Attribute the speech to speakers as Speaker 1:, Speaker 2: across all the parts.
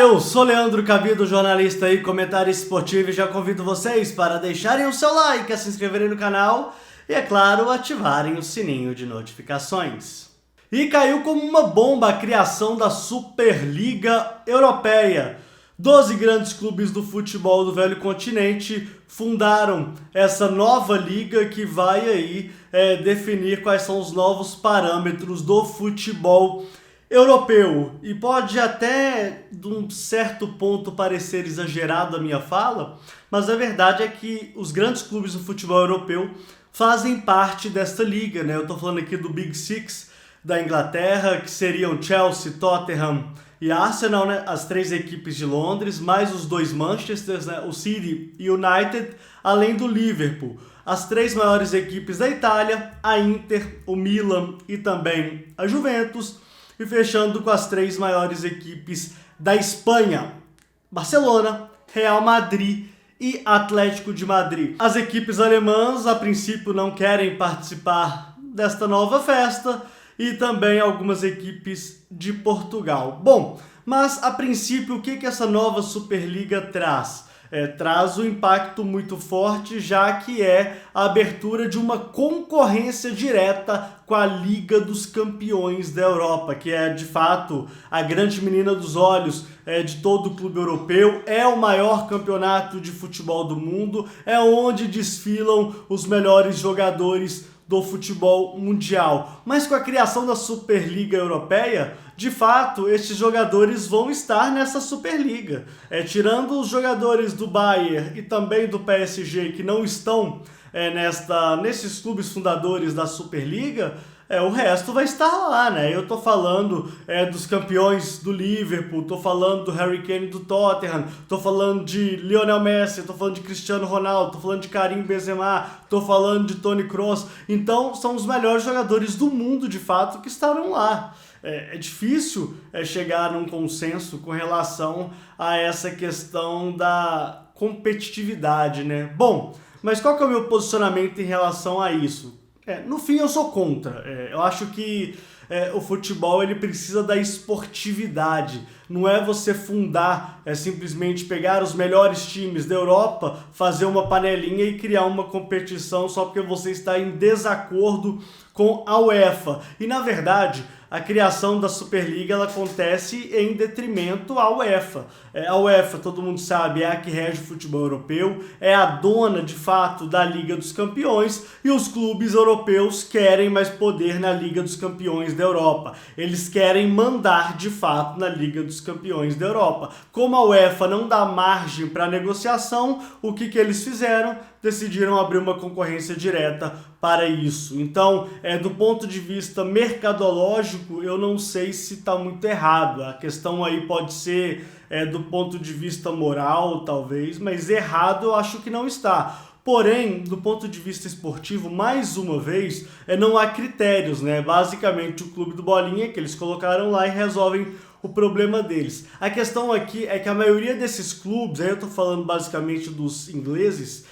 Speaker 1: Eu sou Leandro Cabido, jornalista e comentarista esportivo, e já convido vocês para deixarem o seu like, se inscreverem no canal e, é claro, ativarem o sininho de notificações. E caiu como uma bomba a criação da Superliga Europeia. 12 grandes clubes do futebol do velho continente fundaram essa nova liga que vai aí definir quais são os novos parâmetros do futebol europeu. E pode até, de um certo ponto, parecer exagerado a minha fala, mas a verdade é que os grandes clubes do futebol europeu fazem parte desta liga, né? Eu tô falando aqui do Big Six da Inglaterra, que seriam Chelsea, Tottenham e Arsenal, né? As três equipes de Londres, mais os dois Manchesters, né? O City e o United, além do Liverpool. As três maiores equipes da Itália, a Inter, o Milan e também a Juventus. E fechando com as três maiores equipes da Espanha, Barcelona, Real Madrid e Atlético de Madrid. As equipes alemãs, a princípio, não querem participar desta nova festa, e também algumas equipes de Portugal. Bom, mas a princípio, o que essa nova Superliga traz? Traz um impacto muito forte, já que é a abertura de uma concorrência direta com a Liga dos Campeões da Europa, que é de fato a grande menina dos olhos de todo o clube europeu, é o maior campeonato de futebol do mundo, é onde desfilam os melhores jogadores do futebol mundial. Mas com a criação da Superliga Europeia, de fato, estes jogadores vão estar nessa Superliga. Tirando os jogadores do Bayern e também do PSG que não estão nesses clubes fundadores da Superliga, o resto vai estar lá, né? Eu tô falando dos campeões do Liverpool, tô falando do Harry Kane do Tottenham, tô falando de Lionel Messi, tô falando de Cristiano Ronaldo, tô falando de Karim Benzema, tô falando de Toni Kroos. Então, são os melhores jogadores do mundo, de fato, que estarão lá. É difícil chegar num consenso com relação a essa questão da competitividade, né? Bom, mas qual que é o meu posicionamento em relação a isso? No fim, eu sou contra. Eu acho que o futebol ele precisa da esportividade. Não é você fundar, simplesmente pegar os melhores times da Europa, fazer uma panelinha e criar uma competição só porque você está em desacordo com a UEFA. E, na verdade, a criação da Superliga ela acontece em detrimento à UEFA. A UEFA, todo mundo sabe, é a que rege o futebol europeu, é a dona, de fato, da Liga dos Campeões, e os clubes europeus querem mais poder na Liga dos Campeões da Europa. Eles querem mandar, de fato, na Liga dos Campeões da Europa. Como a UEFA não dá margem para negociação, o que eles fizeram? Decidiram abrir uma concorrência direta para isso. Então, do ponto de vista mercadológico, eu não sei se está muito errado. A questão aí pode ser do ponto de vista moral, talvez, mas errado eu acho que não está. Porém, do ponto de vista esportivo, mais uma vez, não há critérios, né? Basicamente, o clube do Bolinha, que eles colocaram lá e resolvem o problema deles. A questão aqui é que a maioria desses clubes, aí eu tô falando basicamente dos ingleses,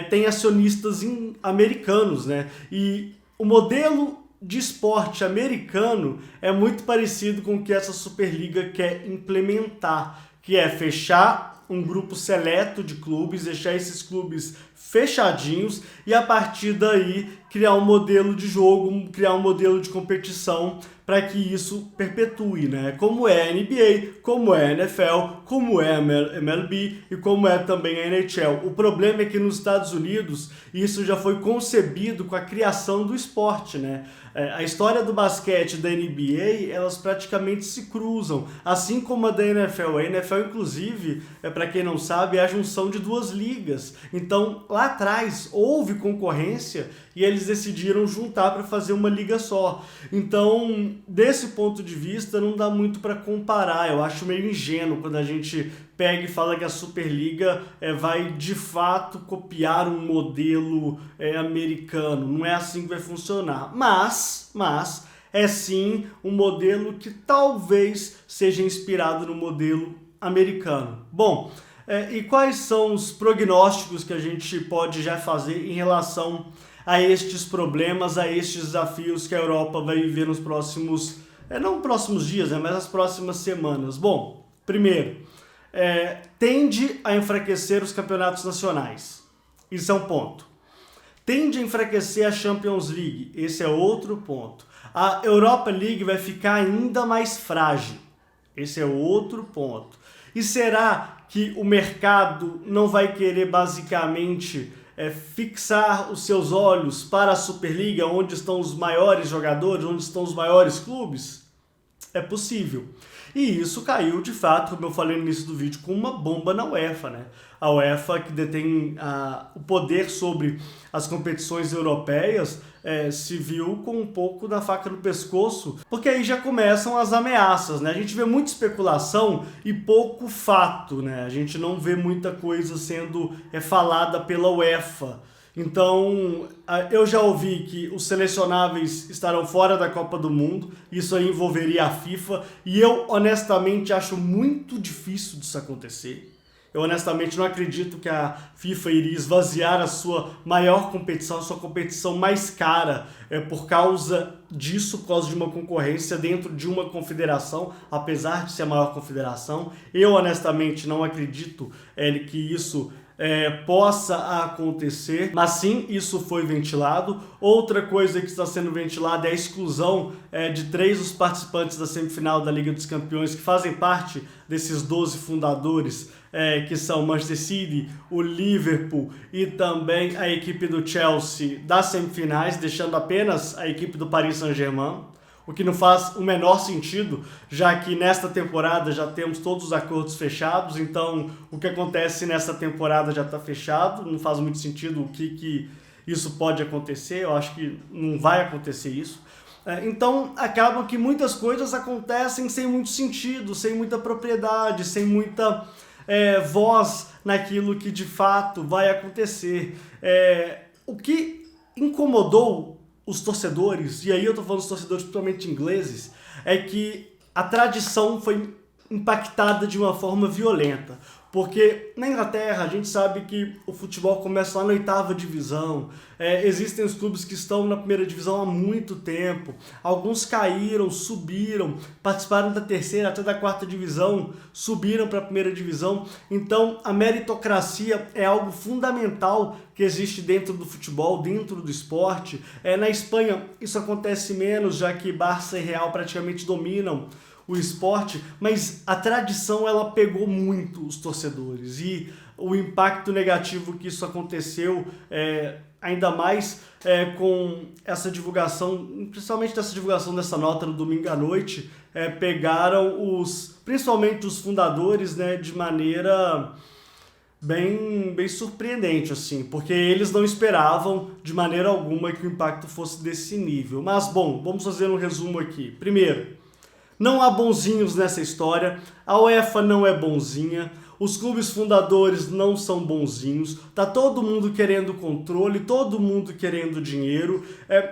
Speaker 1: tem acionistas americanos, né? E o modelo de esporte americano é muito parecido com o que essa Superliga quer implementar, que é fechar um grupo seleto de clubes, deixar esses clubes fechadinhos e a partir daí criar um modelo de jogo, criar um modelo de competição para que isso perpetue, né? Como é a NBA, como é a NFL, como é a MLB e como é também a NHL. O problema é que nos Estados Unidos isso já foi concebido com a criação do esporte, né? A história do basquete e da NBA, elas praticamente se cruzam, assim como a da NFL. A NFL, inclusive, para quem não sabe, é a junção de duas ligas. Então, lá atrás, houve concorrência e eles decidiram juntar para fazer uma liga só. Então, desse ponto de vista, não dá muito para comparar. Eu acho meio ingênuo quando a gente pega e fala que a Superliga vai, de fato, copiar um modelo americano. Não é assim que vai funcionar. Mas é sim um modelo que talvez seja inspirado no modelo americano. Bom, e quais são os prognósticos que a gente pode já fazer em relação a estes problemas, a estes desafios que a Europa vai viver nos próximos, não próximos dias, mas nas próximas semanas? Bom, primeiro, tende a enfraquecer os campeonatos nacionais. Isso é um ponto. Tende a enfraquecer a Champions League. Esse é outro ponto. A Europa League vai ficar ainda mais frágil. Esse é outro ponto. E será que o mercado não vai querer basicamente fixar os seus olhos para a Superliga, onde estão os maiores jogadores, onde estão os maiores clubes? É possível. E isso caiu, de fato, como eu falei no início do vídeo, com uma bomba na UEFA, né? A UEFA, que detém o poder sobre as competições europeias, se viu com um pouco da faca no pescoço, porque aí já começam as ameaças, né? A gente vê muita especulação e pouco fato, né? A gente não vê muita coisa sendo falada pela UEFA. Então, eu já ouvi que os selecionáveis estarão fora da Copa do Mundo, isso aí envolveria a FIFA, e eu honestamente acho muito difícil disso acontecer. Eu honestamente não acredito que a FIFA iria esvaziar a sua maior competição, a sua competição mais cara, por causa disso, por causa de uma concorrência dentro de uma confederação, apesar de ser a maior confederação. Eu honestamente não acredito que isso possa acontecer, mas sim, isso foi ventilado. Outra coisa que está sendo ventilada é a exclusão de 3 dos participantes da semifinal da Liga dos Campeões, que fazem parte desses 12 fundadores, que são o Manchester City, o Liverpool e também a equipe do Chelsea das semifinais, deixando apenas a equipe do Paris Saint-Germain, o que não faz o menor sentido, já que nesta temporada já temos todos os acordos fechados, então o que acontece nessa temporada já está fechado, não faz muito sentido o que isso pode acontecer, eu acho que não vai acontecer isso. Então acaba que muitas coisas acontecem sem muito sentido, sem muita propriedade, sem muita voz naquilo que de fato vai acontecer. O que incomodou os torcedores, e aí eu tô falando dos torcedores principalmente ingleses, é que a tradição foi impactada de uma forma violenta. Porque na Inglaterra a gente sabe que o futebol começa lá na 8ª divisão, existem os clubes que estão na 1ª divisão há muito tempo, alguns caíram, subiram, participaram da 3ª até da 4ª divisão, subiram para a 1ª divisão, então a meritocracia é algo fundamental que existe dentro do futebol, dentro do esporte. Na Espanha isso acontece menos, já que Barça e Real praticamente dominam o esporte, mas a tradição ela pegou muito os torcedores e o impacto negativo que isso aconteceu, ainda mais com essa divulgação, principalmente dessa divulgação dessa nota no domingo à noite, pegaram principalmente os fundadores, né, de maneira bem surpreendente, assim, porque eles não esperavam de maneira alguma que o impacto fosse desse nível. Mas, bom, vamos fazer um resumo aqui. Primeiro, não há bonzinhos nessa história, a UEFA não é bonzinha, os clubes fundadores não são bonzinhos, tá todo mundo querendo controle, todo mundo querendo dinheiro,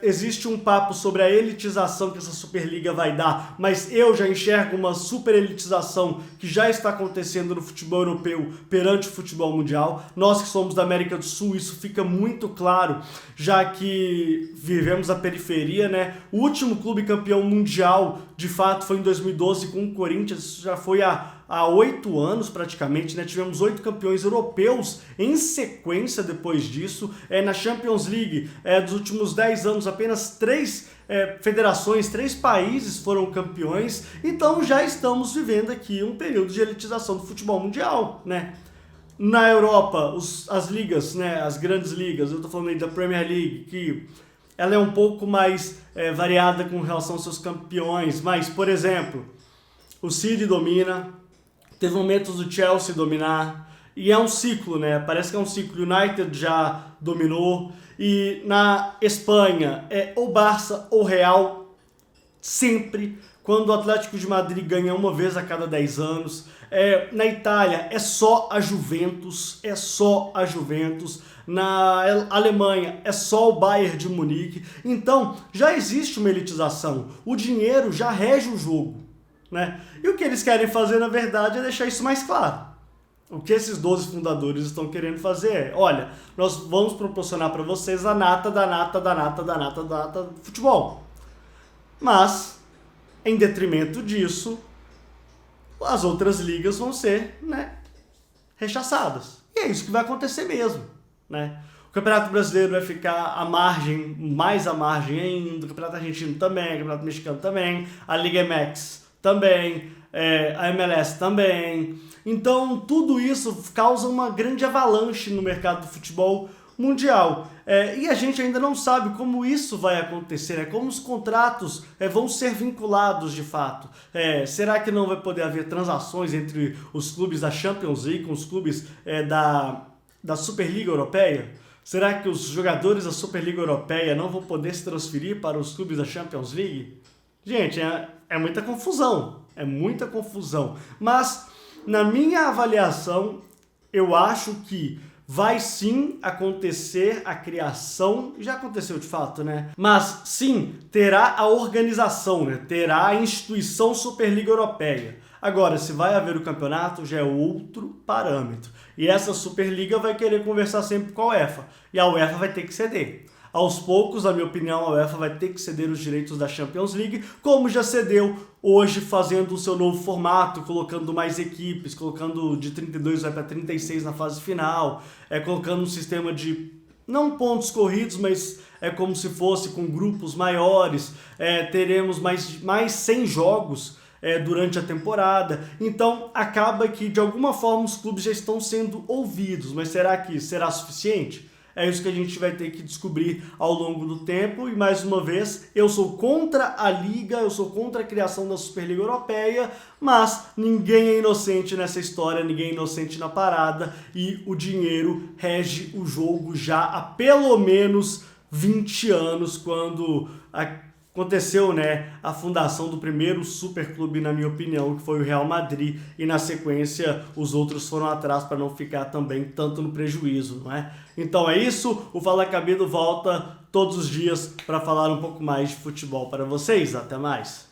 Speaker 1: existe um papo sobre a elitização que essa Superliga vai dar, mas eu já enxergo uma super elitização que já está acontecendo no futebol europeu perante o futebol mundial. Nós que somos da América do Sul, isso fica muito claro, já que vivemos a periferia, né? O último clube campeão mundial, de fato, foi em 2012 com o Corinthians, isso já foi há 8 anos praticamente, né? Tivemos 8 campeões europeus em sequência depois disso. Na Champions League, dos últimos 10 anos, apenas 3 federações, 3 países foram campeões. Então já estamos vivendo aqui um período de elitização do futebol mundial, né? Na Europa, as ligas, né? As grandes ligas, eu estou falando aí da Premier League, que ela é um pouco mais variada com relação aos seus campeões, mas, por exemplo, o City domina, teve momentos do Chelsea dominar, e é um ciclo, né? Parece que é um ciclo. O United já dominou, e na Espanha é ou Barça ou Real, sempre, quando o Atlético de Madrid ganha uma vez a cada 10 anos. Na Itália é só a Juventus, Na Alemanha é só o Bayern de Munique. Então já existe uma elitização, o dinheiro já rege o jogo, né? E o que eles querem fazer, na verdade, é deixar isso mais claro. O que esses 12 fundadores estão querendo fazer é: olha, nós vamos proporcionar para vocês a nata do futebol. Mas, em detrimento disso, as outras ligas vão ser, né, rechaçadas. E é isso que vai acontecer mesmo, né? O Campeonato Brasileiro vai ficar à margem, mais à margem ainda, o Campeonato Argentino também, o Campeonato Mexicano também, a Liga MX também, a MLS também. Então, tudo isso causa uma grande avalanche no mercado do futebol mundial. E a gente ainda não sabe como isso vai acontecer, como os contratos vão ser vinculados de fato. Será que não vai poder haver transações entre os clubes da Champions League com os clubes da Superliga Europeia? Será que os jogadores da Superliga Europeia não vão poder se transferir para os clubes da Champions League? Gente, é muita confusão, Mas, na minha avaliação, eu acho que vai sim acontecer a criação, já aconteceu de fato, né? Mas sim, terá a organização, né? Terá a instituição Superliga Europeia. Agora, se vai haver o campeonato, já é outro parâmetro. E essa Superliga vai querer conversar sempre com a UEFA. E a UEFA vai ter que ceder. Aos poucos, na minha opinião, a UEFA vai ter que ceder os direitos da Champions League, como já cedeu hoje, fazendo o seu novo formato, colocando mais equipes, colocando de 32 vai para 36 na fase final, colocando um sistema de, não pontos corridos, mas é como se fosse com grupos maiores, teremos mais 100 jogos durante a temporada. Então acaba que de alguma forma os clubes já estão sendo ouvidos, mas será que será suficiente? É isso que a gente vai ter que descobrir ao longo do tempo. E mais uma vez, eu sou contra a Liga, eu sou contra a criação da Superliga Europeia, mas ninguém é inocente nessa história, ninguém é inocente na parada, e o dinheiro rege o jogo já há pelo menos 20 anos, quando aconteceu, né, a fundação do primeiro superclube, na minha opinião, que foi o Real Madrid, e na sequência os outros foram atrás para não ficar também tanto no prejuízo, não é? Então é isso, o Fala Cabido volta todos os dias para falar um pouco mais de futebol para vocês. Até mais!